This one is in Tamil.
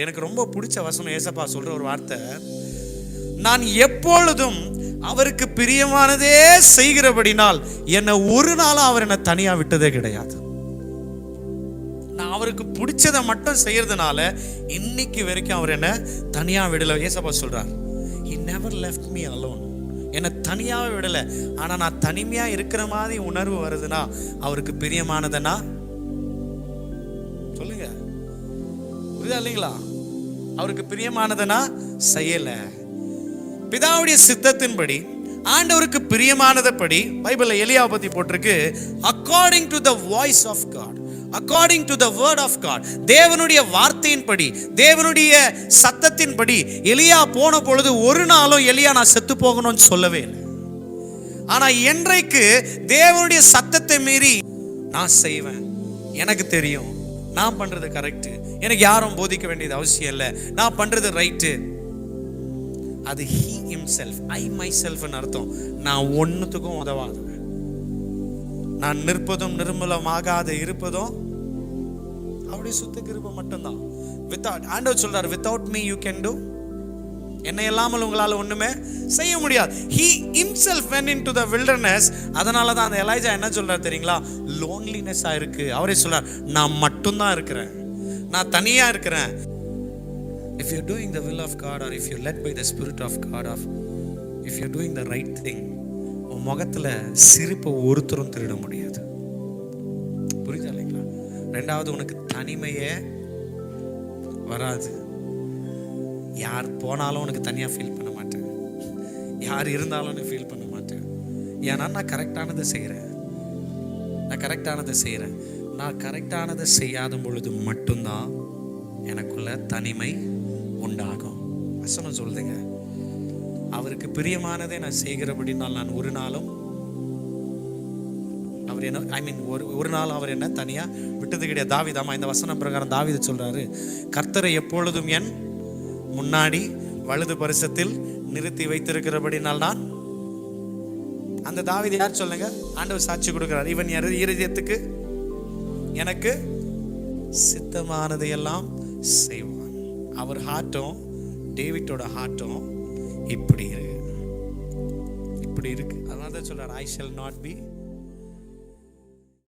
எனக்கு ரொம்ப பிடிச்ச வசனம் ஏசப்பா சொல்ற ஒரு வார்த்தை, நான் எப்பொழுதும் அவருக்கு பிரியமானதே செய்கிறபடினால் என்னை ஒரு நாளும் அவர் என்னை தனியா விட்டதே கிடையாது. நான் அவருக்கு பிடிச்சதை மட்டும் செய்யறதுனால இன்னைக்கு வரைக்கும் அவர் என்ன தனியா விடல. ஏசப்பா சொல்றார், he never left me alone. என்னை தனியாவே விடல. ஆனா நான் தனிமையா இருக்கிற மாதிரி உணர்வு வருதுன்னா அவருக்கு பிரியமானதுன்னா சொல்லுங்க, புரியுதா இல்லைங்களா? அவருக்கு பிரியமானதுன்னா செய்யல. பிதாவுடைய சித்தத்தின்படி ஆண்டவருக்கு பிரியமானதைப்படி பைபிள்ல எலியாவை பத்தி போட்டிருக்கு, according to the voice of God, according to the word of God. தேவனுடைய வார்த்தையின்படி, தேவனுடைய சத்தத்தின்படி எலியா போன பொழுது ஒரு நாளும் எலியா நான் செத்து போகணும்னு சொல்லவே இல்லை. ஆனா என்றைக்கு தேவனுடைய சத்தத்தை மீறி நான் செய்வேன், எனக்கு தெரியும் நான் பண்றது கரெக்ட், எனக்கு யாரும் போதிக்க வேண்டியது அவசியம் இல்லை, நான் பண்றது ரைட்டு, அது he himself, I myself ன்னு அர்த்தம். நான் ஒன்னுத்துக்கும் உதவாதவன், நான் நிற்பதும் நிர்மூலமாகாத இருப்பதும் அவருடைய சுத்த கிருபை மட்டும்தான். ஆண்டவர் சொல்றார், without me you can do, என்னை இல்லாமல் உங்களால் ஒண்ணுமே செய்ய முடியாது. he himself went into the wilderness. அதனால தான் அந்த எலைஜா என்ன சொல்றார் தெரியுங்களா? loneliness ஆ இருக்கு. அவரே சொல்றார், நான் மட்டும்தான் இருக்கிறேன், நான் தனியா இருக்கிறேன். If you're doing the will of God, or if you're led by the Spirit of God, or if you're doing the right thing, உன் முகத்துல சிரிப்பை ஒருத்தரும் திருட முடியாது. புரியுதா இல்லைங்களா? ரெண்டாவது, உனக்கு தனிமையே வராது. யார் போனாலும் உனக்கு தனியா ஃபீல் பண்ண மாட்டேன், யார் இருந்தாலும் ஃபீல் பண்ண மாட்டேன். ஏன்னா நான் கரெக்டானதை செய்கிறேன், நான் கரெக்டானதை செய்கிறேன். நான் கரெக்டானதை செய்யாத பொழுது மட்டும்தான் எனக்குள்ள தனிமை உண்டாகும். வசனம் சொல்லுங்க, அவருக்கு பிரியமானதை நான் செய்கிறபடினால் நான் ஒரு நாளும் அவர் என்ன ஒரு நாள் அவர் என்ன தனியா விட்டது கிடையாது. தாவீதாமா இந்த வசனம் பிரகாரம் தாவீது சொல்றாரு, கர்த்தரை எப்பொழுதும் என் முன்னாடி வலது பரிசத்தில் நிறுத்தி வைத்திருக்கிறபடினால் நான். அந்த தாவீது யார் சொல்லுங்க? ஆண்டவர் சாட்சி கொடுக்கிறார், இவன் இருதயத்துக்கு எனக்கு சித்தமானதையெல்லாம் செய்வான். அவர் ஹார்ட்டும் டேவிட்டோட ஹார்ட்டும் இப்படி இருக்கு. அதனால தான் சொல்றார், I shall not be